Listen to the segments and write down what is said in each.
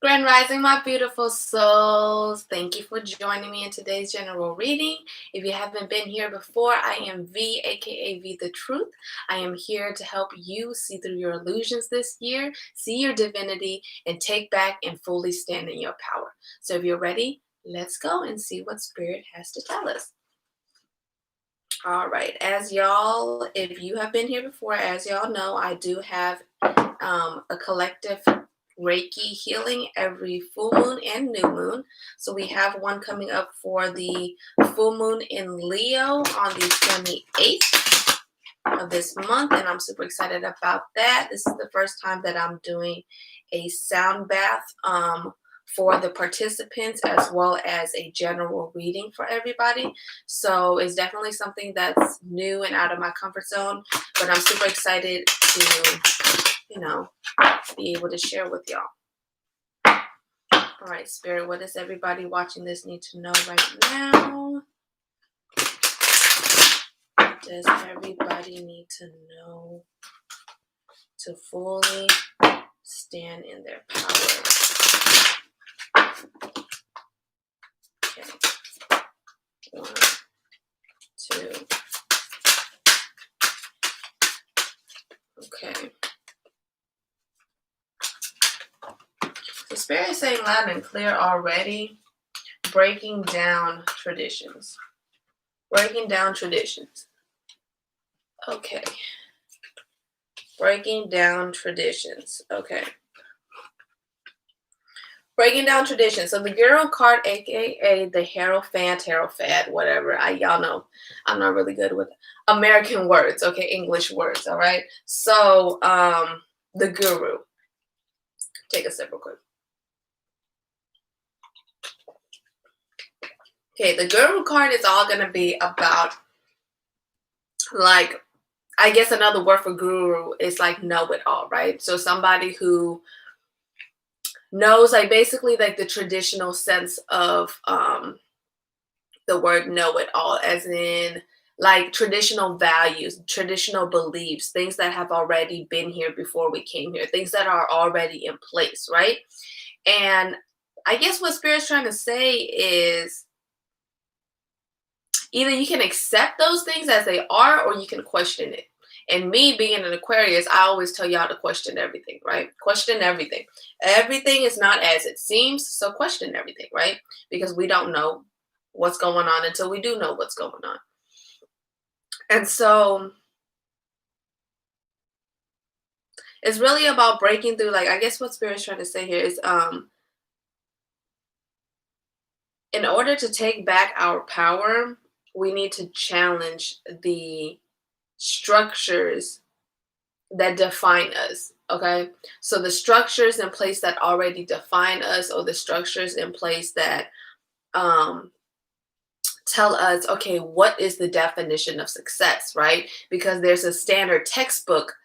Grand Rising, my beautiful souls. Thank you for joining me in today's general reading. If you haven't been here before, I am V, aka V the Truth. I am here to help you see through your illusions this year, see your divinity, and take back and fully stand in your power. So if you're ready, let's go and see what Spirit has to tell us. All right, if you have been here before, as y'all know, I do have a collective Reiki healing every full moon and new moon. So we have one coming up for the full moon in Leo on the 28th of this month, and I'm super excited about that. This is the first time that I'm doing a sound bath for the participants, as well as a general reading for everybody. So it's definitely something that's new and out of my comfort zone, but I'm super excited to, be able to share with y'all. All right, Spirit, what does everybody watching this need to know right now? What does everybody need to know to fully stand in their power? Okay. 1, 2. Okay. The Spirit is saying loud and clear already, breaking down traditions. Breaking down traditions. Okay. Breaking down traditions. Okay. Breaking down traditions. So the Guru card, aka the Tarot Fad, whatever. Y'all know I'm not really good with American words, okay, English words, all right? So the Guru. Take a sip real quick. Okay, the Guru card is all gonna be about, like, I guess another word for guru is like know-it-all, right? So somebody who knows, like, basically like the traditional sense of the word know-it-all, as in like traditional values, traditional beliefs, things that have already been here before we came here, things that are already in place, right? And I guess what Spirit's trying to say is either you can accept those things as they are, or you can question it. And me being an Aquarius, I always tell y'all to question everything, right? Question everything. Everything is not as it seems, so question everything, right? Because we don't know what's going on until we do know what's going on. And so it's really about breaking through, like, I guess what Spirit's trying to say here is in order to take back our power, we need to challenge the structures that define us. Okay, so the structures in place that already define us, or the structures in place that tell us, okay, what is the definition of success, right? Because there's a standard textbook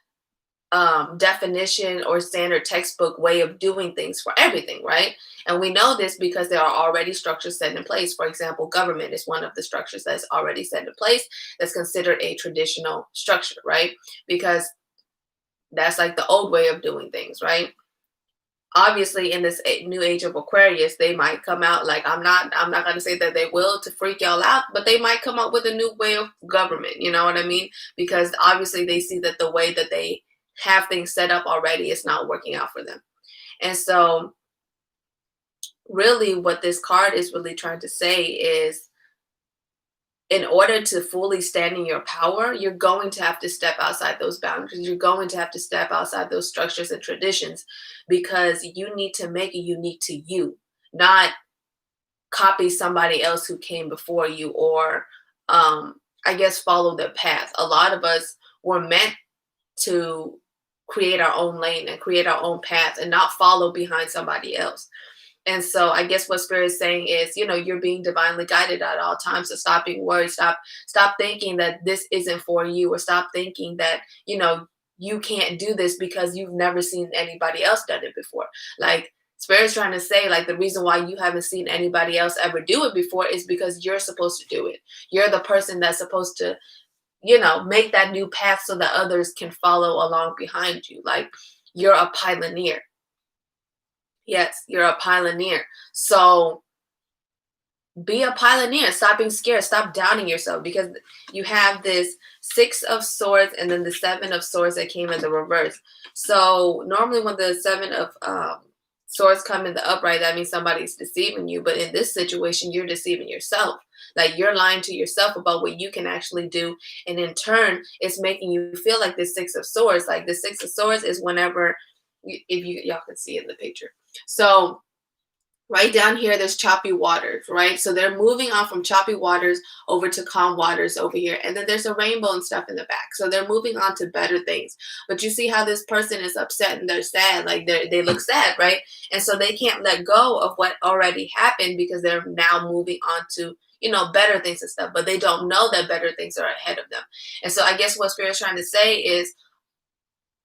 definition or standard textbook way of doing things for everything, right? And we know this because there are already structures set in place. For example, government is one of the structures that's already set in place that's considered a traditional structure, right? Because that's like the old way of doing things, right? Obviously, in this new age of Aquarius, they might come out, like, I'm not going to say that they will to freak y'all out, but they might come up with a new way of government. You know what I mean? Because obviously they see that the way that they have things set up already is not working out for them. And so really what this card is really trying to say is, in order to fully stand in your power, you're going to have to step outside those boundaries. You're going to have to step outside those structures and traditions, because you need to make it unique to you, not copy somebody else who came before you, or I guess follow their path. A lot of us were meant to create our own lane and create our own path and not follow behind somebody else. And so I guess what Spirit is saying is, you're being divinely guided at all times. So stop being worried. Stop thinking that this isn't for you, or stop thinking that, you can't do this because you've never seen anybody else done it before. Like, Spirit's trying to say, like, the reason why you haven't seen anybody else ever do it before is because you're supposed to do it. You're the person that's supposed to, make that new path so that others can follow along behind you. Like, you're a pioneer. Yes, you're a pioneer. So be a pioneer. Stop being scared. Stop doubting yourself, because you have this Six of Swords and then the Seven of Swords that came in the reverse. So normally when the Seven of Swords come in the upright, that means somebody's deceiving you. But in this situation, you're deceiving yourself. Like, you're lying to yourself about what you can actually do. And in turn, it's making you feel like the Six of Swords. Like, the Six of Swords is whenever, if y'all can see in the picture. So right down here, there's choppy waters, right? So they're moving on from choppy waters over to calm waters over here. And then there's a rainbow and stuff in the back. So they're moving on to better things. But you see how this person is upset and they're sad, like they look sad, right? And so they can't let go of what already happened, because they're now moving on to, better things and stuff. But they don't know that better things are ahead of them. And so I guess what Spirit's trying to say is,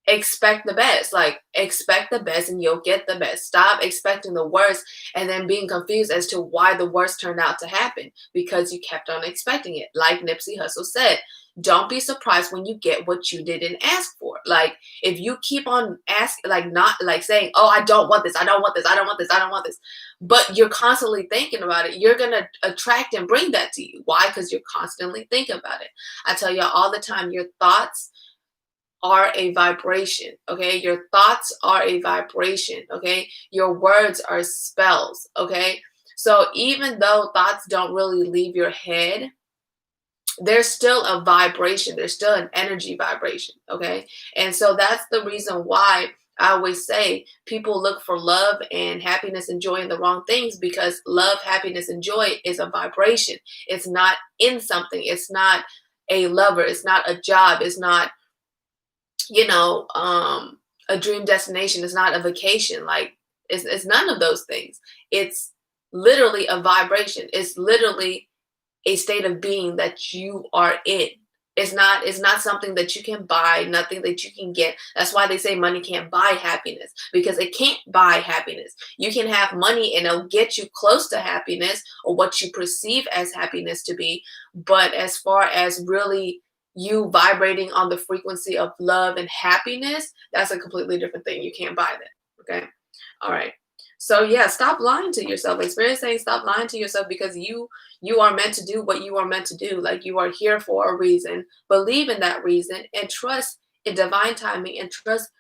expect the best. Like, expect the best and you'll get the best. Stop expecting the worst and then being confused as to why the worst turned out to happen, because you kept on expecting it. Like Nipsey Hussle said, don't be surprised when you get what you didn't ask for. Like, if you keep on asking, like, not like saying, oh, I don't want this, I don't want this, I don't want this, I don't want this, but you're constantly thinking about it, you're going to attract and bring that to you. Why? Because you're constantly thinking about it. I tell y'all all the time, your thoughts are a vibration. Okay, your thoughts are a vibration. Okay, your words are spells. Okay, so even though thoughts don't really leave your head, there's still a vibration, there's still an energy vibration. Okay, and so that's the reason why I always say people look for love and happiness and joy in the wrong things, because love, happiness, and joy is a vibration. It's not in something. It's not a lover. It's not a job. It's not, a dream destination. Is not a vacation. Like, it's none of those things. It's literally a vibration. It's literally a state of being that you are in. It's not something that you can buy, nothing that you can get. That's why they say money can't buy happiness, because it can't buy happiness. You can have money and it'll get you close to happiness, or what you perceive as happiness to be. But as far as really you vibrating on the frequency of love and happiness, that's a completely different thing. You can't buy that. Okay. All right. So yeah, stop lying to yourself. Like, Spirit is saying, stop lying to yourself, because you are meant to do what you are meant to do. Like, you are here for a reason. Believe in that reason and trust in divine timing, and trust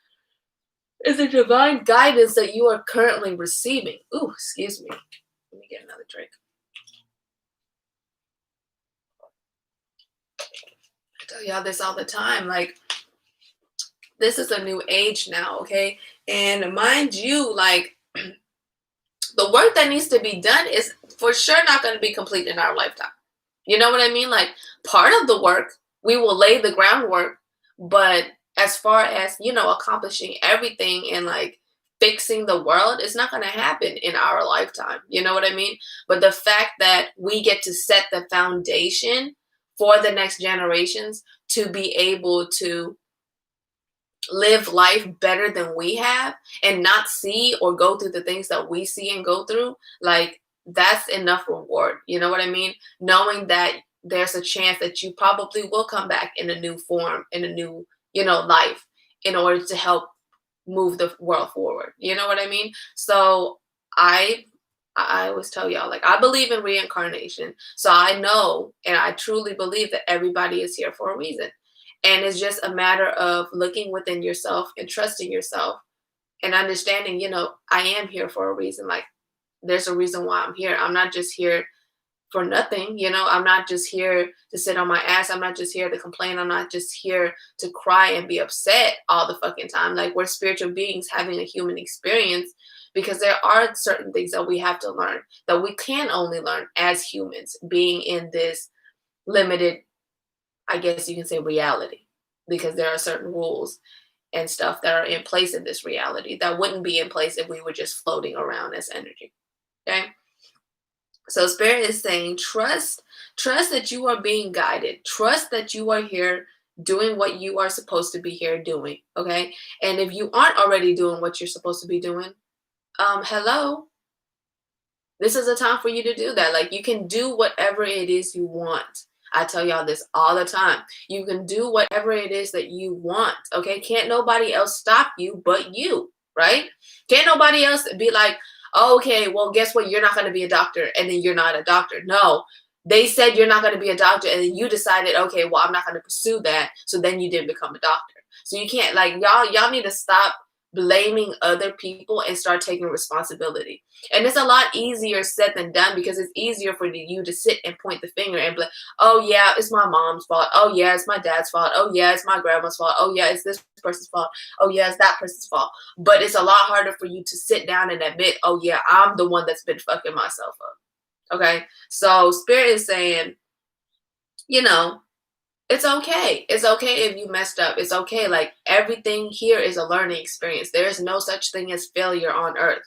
in the divine guidance that you are currently receiving. Ooh, excuse me. Let me get another drink. I tell y'all this all the time. Like, this is a new age now, okay? And mind you, like, the work that needs to be done is for sure not going to be complete in our lifetime. You know what I mean? Like, part of the work, we will lay the groundwork, but as far as, accomplishing everything and like fixing the world, it's not going to happen in our lifetime. You know what I mean? But the fact that we get to set the foundation for the next generations to be able to live life better than we have, and not see or go through the things that we see and go through, like, that's enough reward. You know what I mean? Knowing that there's a chance that you probably will come back in a new form, in a new, life, in order to help move the world forward. You know what I mean? So I always tell y'all, like, I believe in reincarnation. So I know, and I truly believe that everybody is here for a reason. And it's just a matter of looking within yourself and trusting yourself and understanding, I am here for a reason. Like, there's a reason why I'm here. I'm not just here for nothing. I'm not just here to sit on my ass. I'm not just here to complain. I'm not just here to cry and be upset all the fucking time. Like, we're spiritual beings having a human experience, because there are certain things that we have to learn, that we can only learn as humans, being in this limited, I guess you can say, reality, because there are certain rules and stuff that are in place in this reality that wouldn't be in place if we were just floating around as energy. Okay. So Spirit is saying, trust that you are being guided. Trust that you are here doing what you are supposed to be here doing. Okay. And if you aren't already doing what you're supposed to be doing, hello, this is a time for you to do that. Like, you can do whatever it is you want. I tell y'all this all the time. You can do whatever it is that you want. Okay. Can't nobody else stop you but you. right? Can't nobody else be like, oh, okay, well, guess what? You're not going to be a doctor, and then you're not a doctor. No, they said you're not going to be a doctor, and then you decided, okay, well, I'm not going to pursue that. So then you didn't become a doctor. So you can't, like, y'all need to stop blaming other people and start taking responsibility. And it's a lot easier said than done, because it's easier for you to sit and point the finger and be like, oh yeah, it's my mom's fault. Oh yeah, it's my dad's fault. Oh yeah, it's my grandma's fault. Oh yeah, it's this person's fault. Oh yeah, it's that person's fault. But it's a lot harder for you to sit down and admit, oh yeah, I'm the one that's been fucking myself up. Okay? So Spirit is saying, you know, it's okay. It's okay if you messed up. It's okay. Like, everything here is a learning experience. There is no such thing as failure on earth.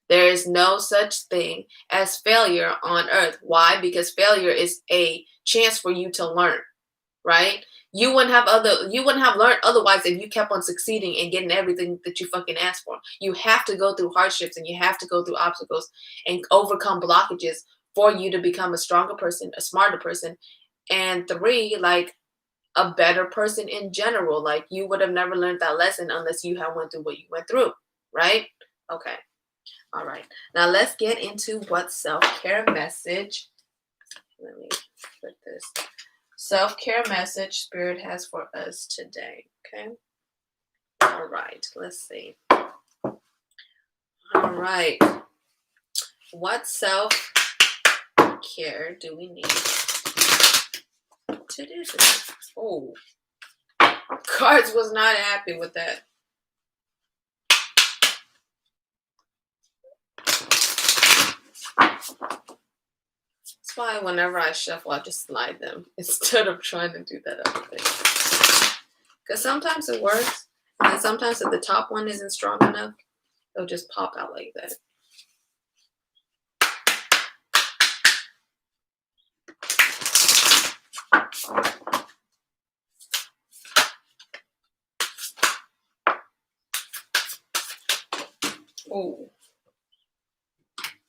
There is no such thing as failure on earth. Why? Because failure is a chance for you to learn, right? You wouldn't have learned otherwise if you kept on succeeding and getting everything that you fucking asked for. You have to go through hardships, and you have to go through obstacles and overcome blockages for you to become a stronger person, a smarter person, and 3, like, a better person in general. Like, you would have never learned that lesson unless you had went through what you went through, right? Okay. All right. Now let's get into what self-care message. Let me put this self-care message Spirit has for us today. Okay. All right. Let's see. All right. What self-care do we need to do today? Oh, cards was not happy with that. That's why whenever I shuffle, I just slide them instead of trying to do that other thing. Because sometimes it works, and then sometimes if the top one isn't strong enough, it'll just pop out like that. Oh.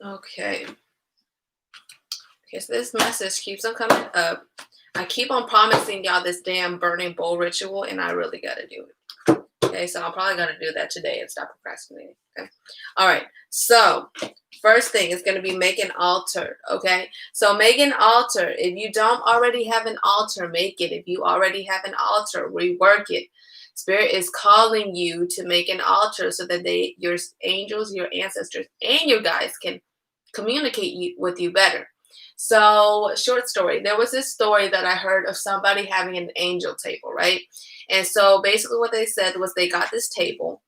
Okay. Okay, so this message keeps on coming up. I keep on promising y'all this damn burning bowl ritual, and I really got to do it. Okay, so I'm probably going to do that today and stop procrastinating. Okay. All right. So first thing is going to be make an altar. Okay. So make an altar. If you don't already have an altar, make it. If you already have an altar, rework it. Spirit is calling you to make an altar so that your angels, your ancestors, and your guides can communicate with you better. So, short story. There was this story that I heard of somebody having an angel table, right? And so basically what they said was they got this table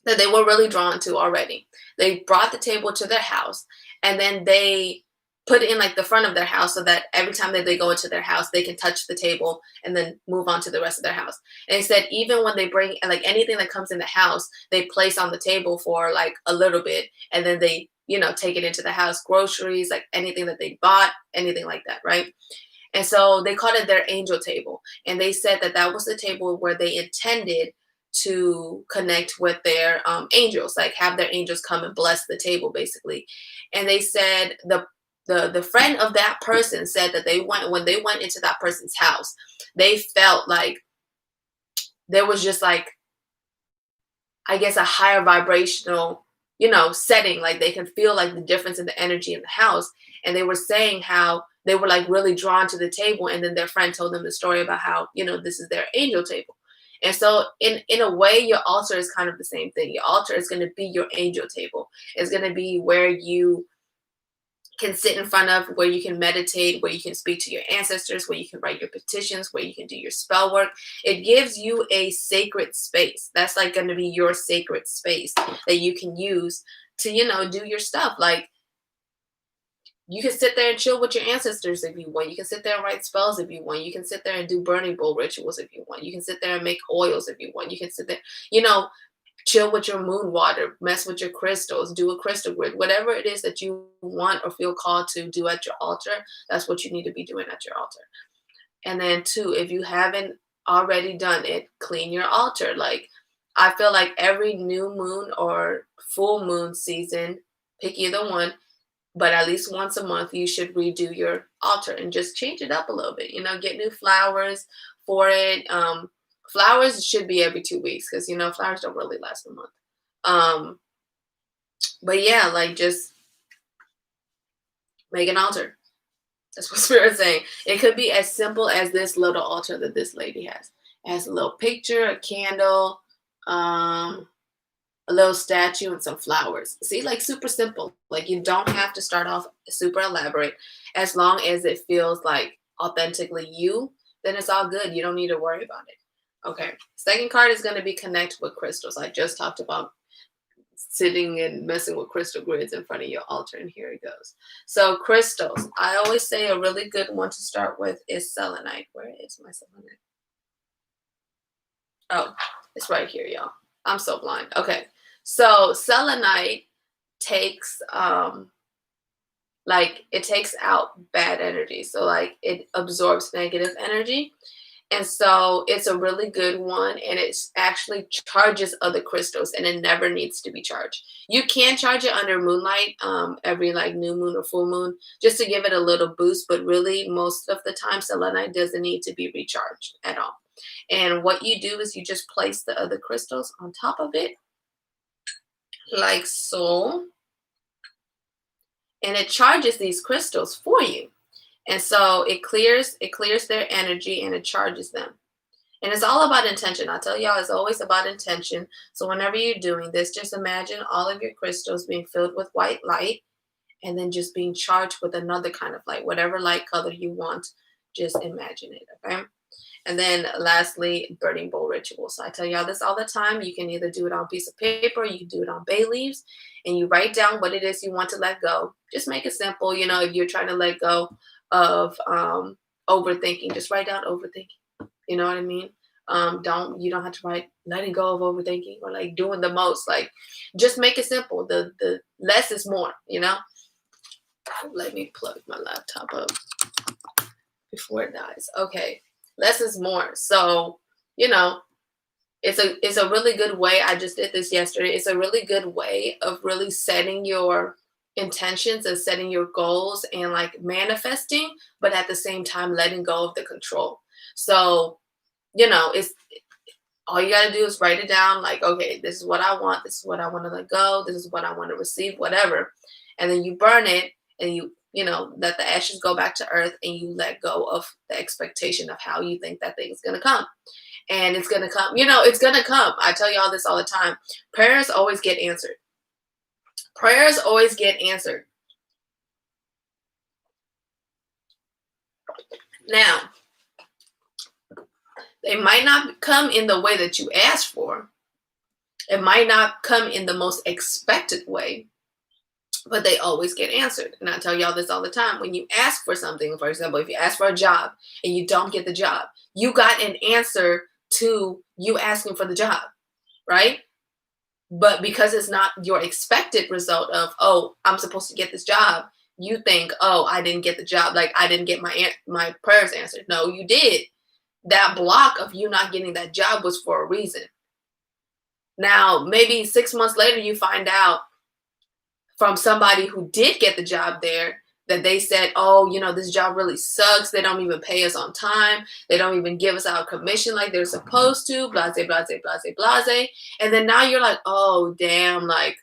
that they were really drawn to already. They brought the table to their house, and then they put it in like the front of their house so that every time that they go into their house, they can touch the table and then move on to the rest of their house. And they said even when they bring like anything that comes in the house, they place on the table for like a little bit, and then they take it into the house, groceries, like anything that they bought, anything like that, right? And so they called it their angel table. And they said that that was the table where they intended to connect with their angels, like have their angels come and bless the table, basically. And they said the friend of that person said that when they went into that person's house, they felt like there was just like, I guess, a higher vibrational setting. Like they could feel like the difference in the energy in the house. And they were saying how they were like really drawn to the table. And then their friend told them the story about how, this is their angel table. And so in a way, your altar is kind of the same thing. Your altar is going to be your angel table. It's going to be where you can sit in front of, where you can meditate, where you can speak to your ancestors, where you can write your petitions, where you can do your spell work. It gives you a sacred space. That's like going to be your sacred space that you can use to, do your stuff. Like you can sit there and chill with your ancestors if you want. You can sit there and write spells if you want. You can sit there and do burning bowl rituals if you want. You can sit there and make oils if you want. You can sit there, chill with your moon water, mess with your crystals, do a crystal grid, whatever it is that you want or feel called to do at your altar. That's what you need to be doing at your altar. And then 2, if you haven't already done it, clean your altar. Like I feel like every new moon or full moon season, pick either one, but at least once a month, you should redo your altar and just change it up a little bit. Get new flowers for it. Flowers should be every 2 weeks because, flowers don't really last a month. But yeah, like just make an altar. That's what Spirit's saying. It could be as simple as this little altar that this lady has. It has a little picture, a candle, a little statue, and some flowers. See, like super simple. Like you don't have to start off super elaborate. As long as it feels like authentically you, then it's all good. You don't need to worry about it. Okay. Second card is going to be connect with crystals. I just talked about sitting and messing with crystal grids in front of your altar, and here it goes. So crystals, I always say a really good one to start with is selenite. Where is my selenite? Oh, it's right here, y'all. I'm so blind. Okay, so selenite takes like it takes out bad energy, so like it absorbs negative energy. And so it's a really good one, and it actually charges other crystals, and it never needs to be charged. You can charge it under moonlight, every like new moon or full moon, just to give it a little boost. But really, most of the time, selenite doesn't need to be recharged at all. And what you do is you just place the other crystals on top of it, like so, and it charges these crystals for you. And so it clears their energy and it charges them. And it's all about intention. I tell y'all, it's always about intention. So whenever you're doing this, just imagine all of your crystals being filled with white light and then just being charged with another kind of light, whatever light color you want. Just imagine it, okay? And then lastly, burning bowl ritual. So I tell y'all this all the time. You can either do it on a piece of paper, you can do it on bay leaves, and you write down what it is you want to let go. Just make it simple. You know, if you're trying to let go of overthinking, just write down overthinking. You know what I mean? You don't have to write letting go of overthinking or like doing the most. Like just make it simple. The less is more, you know? Let me plug my laptop up before it dies. Okay. Less is more. So, you know, it's a really good way. I just did this yesterday. It's a really good way of really setting your intentions and setting your goals and like manifesting, but at the same time letting go of the control. So, you know, it's all you got to do is write it down like, okay, this is what I want, this is what I want to let go, this is what I want to receive, whatever. And then you burn it and you know, let the ashes go back to earth and you let go of the expectation of how you think that thing is going to come. And it's going to come, you know, it's going to come. I tell you all this all the time. Prayers always get answered. Prayers always get answered. Now, they might not come in the way that you asked for. It might not come in the most expected way, but they always get answered. And I tell y'all this all the time. When you ask for something, for example, if you ask for a job and you don't get the job, you got an answer to you asking for the job, right? But because it's not your expected result of, oh, I'm supposed to get this job, you think, oh, I didn't get the job. Like I didn't get my prayers answered. No, you did. That block of you not getting that job was for a reason. Now, maybe 6 months later, you find out from somebody who did get the job there that they said, oh, you know, this job really sucks. They don't even pay us on time. They don't even give us our commission like they're supposed to, blase, blase, blase, blase. And then now you're like, oh, damn, I'm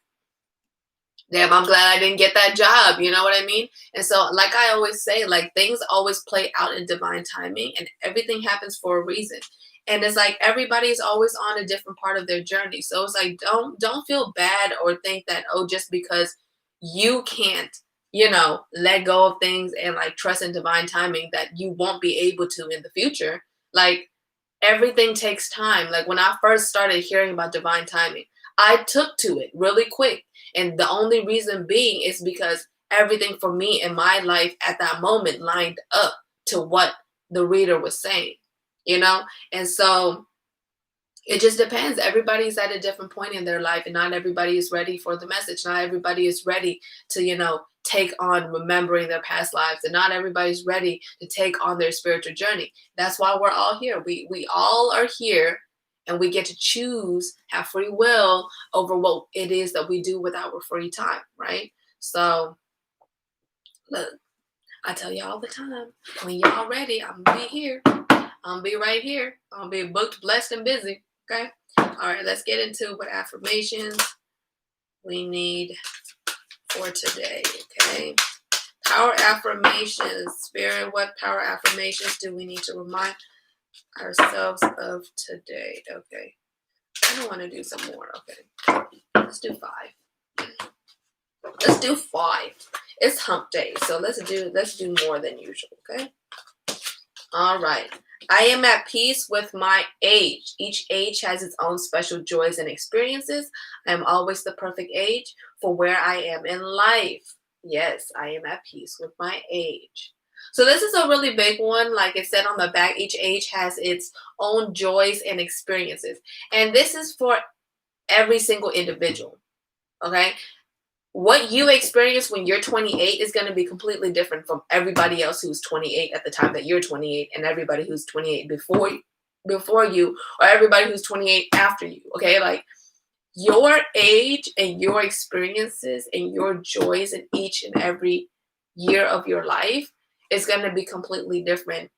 glad I didn't get that job. You know what I mean? And so, like I always say, like things always play out in divine timing and everything happens for a reason. And it's like everybody's always on a different part of their journey. So it's like, don't feel bad or think that, oh, just because you can't, you know, let go of things and like trust in divine timing that you won't be able to in the future. Like everything takes time. Like when I first started hearing about divine timing, I took to it really quick. And the only reason being is because everything for me in my life at that moment lined up to what the reader was saying, you know? And so it just depends. Everybody's at a different point in their life and not everybody is ready for the message. Not everybody is ready to, you know, take on remembering their past lives, and not everybody's ready to take on their spiritual journey. That's why we're all here. We all are here and we get to choose, have free will over what it is that we do with our free time, right? So look, I tell you all the time, when y'all ready, I'm gonna be here. I'm gonna be right here. I'm gonna be booked, blessed, and busy. Okay. All right, let's get into what affirmations we need for today, okay? Power affirmations. Spirit, what power affirmations do we need to remind ourselves of today? Okay. I don't want to do some more. Okay. Let's do 5. Let's do 5. It's hump day, so let's do more than usual, okay? All right. I am at peace with my age. Each age has its own special joys and experiences. I am always the perfect age for where I am in life. Yes, I am at peace with my age. So this is a really big one. Like it said on the back, each age has its own joys and experiences. And this is for every single individual. Okay? What you experience when you're 28 is going to be completely different from everybody else who's 28 at the time that you're 28 and everybody who's 28 before you or everybody who's 28 after you. Okay, like your age and your experiences and your joys in each and every year of your life is going to be completely different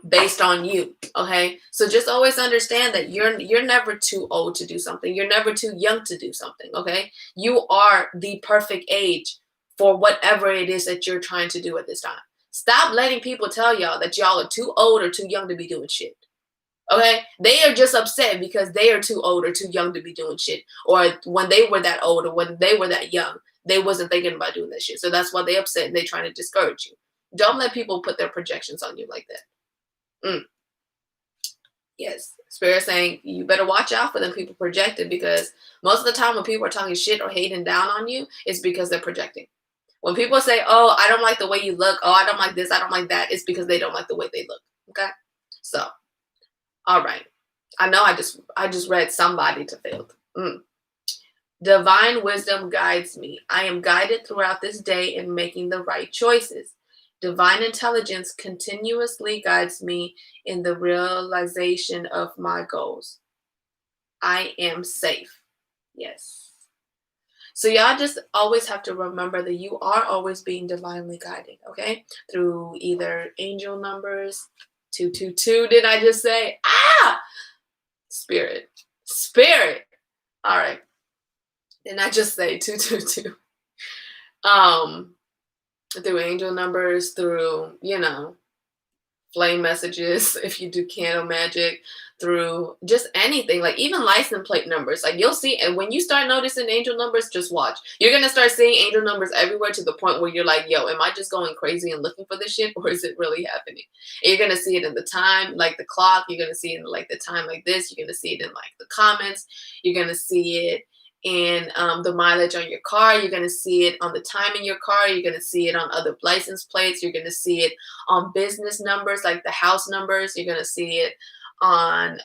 based on you. Okay, so just always understand that you're never too old to do something. You're never too young to do something. Okay, you are the perfect age for whatever it is that you're trying to do at this time. Stop letting people tell y'all that y'all are too old or too young to be doing shit. Okay, they are just upset because they are too old or too young to be doing shit, or when they were that old or when they were that young, they wasn't thinking about doing that shit. So that's why they upset and they trying to discourage you. Don't let people put their projections on you like that. Yes, Spirit saying you better watch out for them people projecting, because most of the time when people are talking shit or hating down on you, it's because they're projecting. When people say, "Oh, I don't like the way you look," "Oh, I don't like this, I don't like that," it's because they don't like the way they look. Okay, so all right, I know I just read somebody to fail. Divine wisdom guides me. I am guided throughout this day in making the right choices. Divine intelligence continuously guides me in the realization of my goals. I am safe. Yes. So y'all just always have to remember that you are always being divinely guided, okay? Through either angel numbers, 222, did I just say? Spirit. Spirit. All right. Didn't I just say 222? Through angel numbers, through, flame messages, if you do candle magic, through just anything, like even license plate numbers. Like you'll see, and when you start noticing angel numbers, just watch. You're going to start seeing angel numbers everywhere to the point where you're like, yo, am I just going crazy and looking for this shit, or is it really happening? And you're going to see it in the time, like the clock. You're going to see it in like the time like this. You're going to see it in like the comments. You're going to see it in the mileage on your car. You're going to see it on the time in your car. You're going to see it on other license plates. You're going to see it on business numbers, like the house numbers. You're going to see it on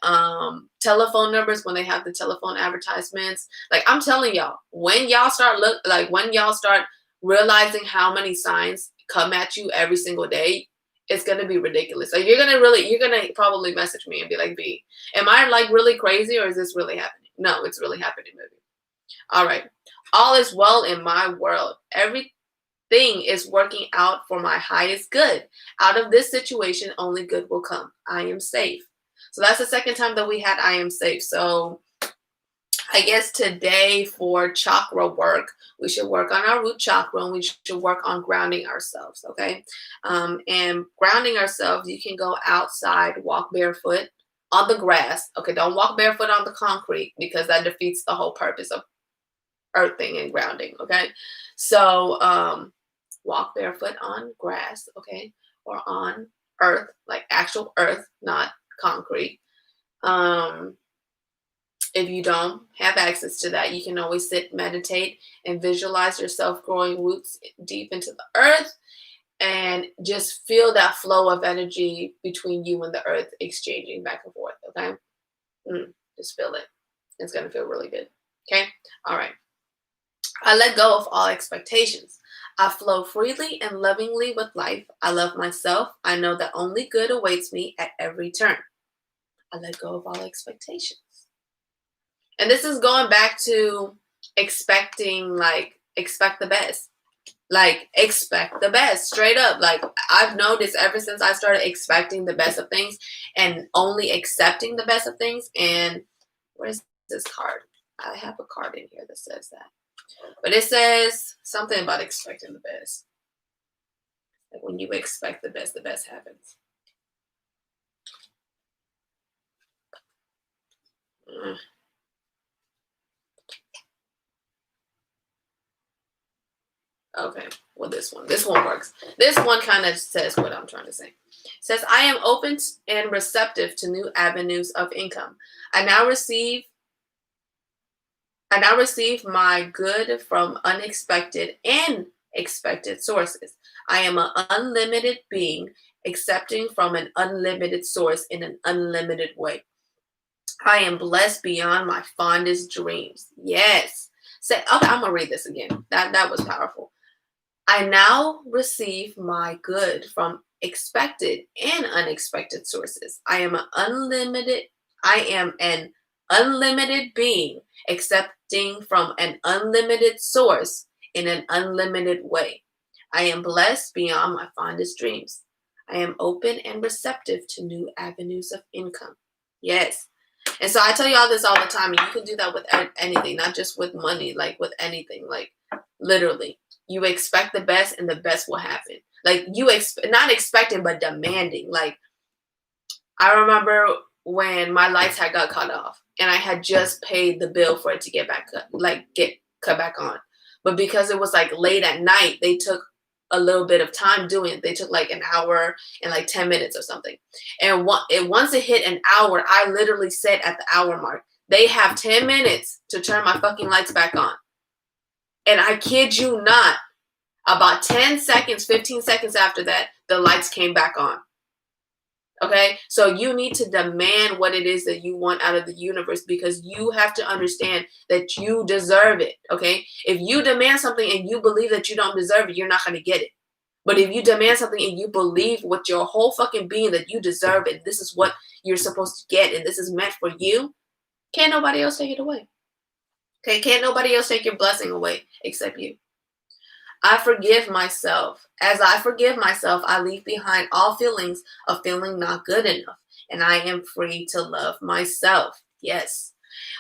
telephone numbers when they have the telephone advertisements. Like I'm telling y'all, when y'all start realizing how many signs come at you every single day, it's going to be ridiculous. Like you're going to probably message me and be like, B, am I like really crazy, or is this really happening? No, it's really happening, baby. All right. All is well in my world. Everything is working out for my highest good. Out of this situation, only good will come. I am safe. So that's the second time that we had I am safe. So I guess today for chakra work, we should work on our root chakra, and we should work on grounding ourselves, okay? And grounding ourselves, you can go outside, walk barefoot on the grass. Okay, don't walk barefoot on the concrete, because that defeats the whole purpose of earthing and grounding, okay? So walk barefoot on grass, okay? Or on earth, like actual earth, not concrete. If you don't have access to that, you can always sit, meditate, and visualize yourself growing roots deep into the earth, and just feel that flow of energy between you and the earth exchanging back and forth, okay? Just feel it. It's going to feel really good, okay? All right. I let go of all expectations. I flow freely and lovingly with life. I love myself. I know that only good awaits me at every turn. I let go of all expectations. And this is going back to expecting, like, expect the best. Like, expect the best, straight up. Like, I've noticed ever since I started expecting the best of things and only accepting the best of things. And where's this card? I have a card in here that says that. But it says something about expecting the best. Like when you expect the best happens. Okay, well, this one works. This one kind of says what I'm trying to say. It says, I am open and receptive to new avenues of income. I now receive my good from unexpected and expected sources. I am an unlimited being, accepting from an unlimited source in an unlimited way. I am blessed beyond my fondest dreams. Yes. Say, okay, I'm gonna read this again. That was powerful. I now receive my good from expected and unexpected sources. I am an unlimited being, accepting from an unlimited source in an unlimited way. I am blessed beyond my fondest dreams. I am open and receptive to new avenues of income. Yes. And so I tell you all this all the time, and you can do that with anything, not just with money, like with anything, like literally. You expect the best and the best will happen. Like you not expecting, but demanding. Like I remember when my lights had got cut off and I had just paid the bill for it to get cut back on. But because it was like late at night, they took a little bit of time doing it. They took like an hour and like 10 minutes or something. And once it hit an hour, I literally said at the hour mark, they have 10 minutes to turn my fucking lights back on. And I kid you not, about 10 seconds, 15 seconds after that, the lights came back on. Okay? So you need to demand what it is that you want out of the universe, because you have to understand that you deserve it. Okay? If you demand something and you believe that you don't deserve it, you're not going to get it. But if you demand something and you believe with your whole fucking being that you deserve it, this is what you're supposed to get, and this is meant for you, can't nobody else take it away. Okay? Can't nobody else take your blessing away except you. I forgive myself. As I forgive myself, I leave behind all feelings of feeling not good enough, and I am free to love myself. Yes.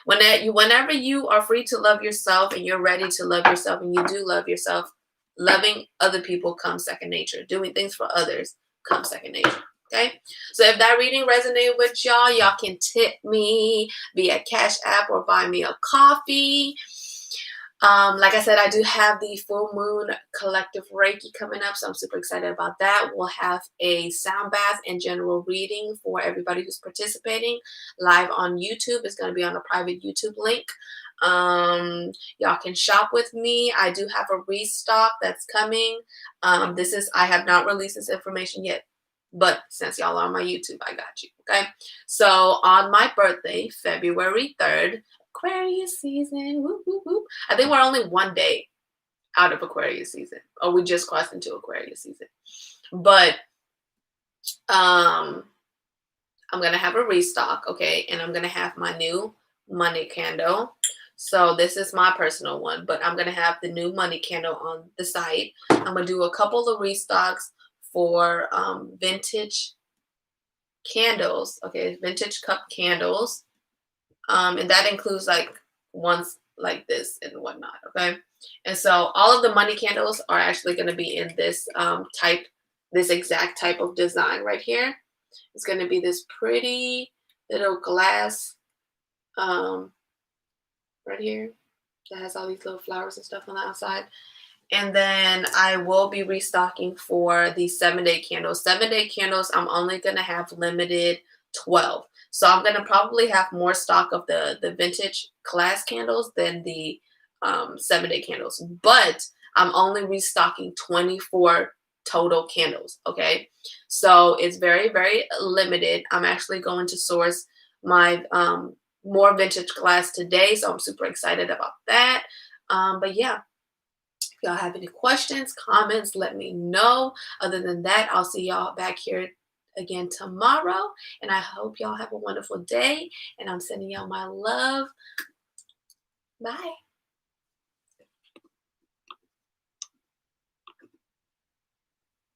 Whenever you are free to love yourself and you're ready to love yourself and you do love yourself, loving other people comes second nature. Doing things for others comes second nature. Okay? So if that reading resonated with y'all can tip me via Cash App or buy me a coffee. Like I said, I do have the full moon collective Reiki coming up, so I'm super excited about that. We'll have a sound bath and general reading for everybody who's participating live on YouTube. It's going to be on a private YouTube link. Y'all can shop with me. I do have a restock that's coming. I have not released this information yet, but since y'all are on my YouTube, I got you. Okay. So on my birthday, February 3rd, Aquarius season. Whoop, whoop, whoop. I think we're only one day out of Aquarius season, or we just crossed into Aquarius season. But I'm gonna have a restock, okay, and I'm gonna have my new money candle. So this is my personal one, but I'm gonna have the new money candle on the site. I'm gonna do a couple of restocks for vintage candles, okay, vintage cup candles. And that includes like ones like this and whatnot, okay? And so all of the money candles are actually going to be in this this exact type of design right here. It's going to be this pretty little glass right here that has all these little flowers and stuff on the outside. And then I will be restocking for the 7-day candles. 7-day candles, I'm only going to have limited 12. So I'm going to probably have more stock of the vintage glass candles than the 7-day candles. But I'm only restocking 24 total candles, okay? So it's very, very limited. I'm actually going to source my more vintage glass today, so I'm super excited about that. But yeah, if y'all have any questions, comments, let me know. Other than that, I'll see y'all back here again tomorrow, and I hope y'all have a wonderful day, and I'm sending y'all my love. Bye.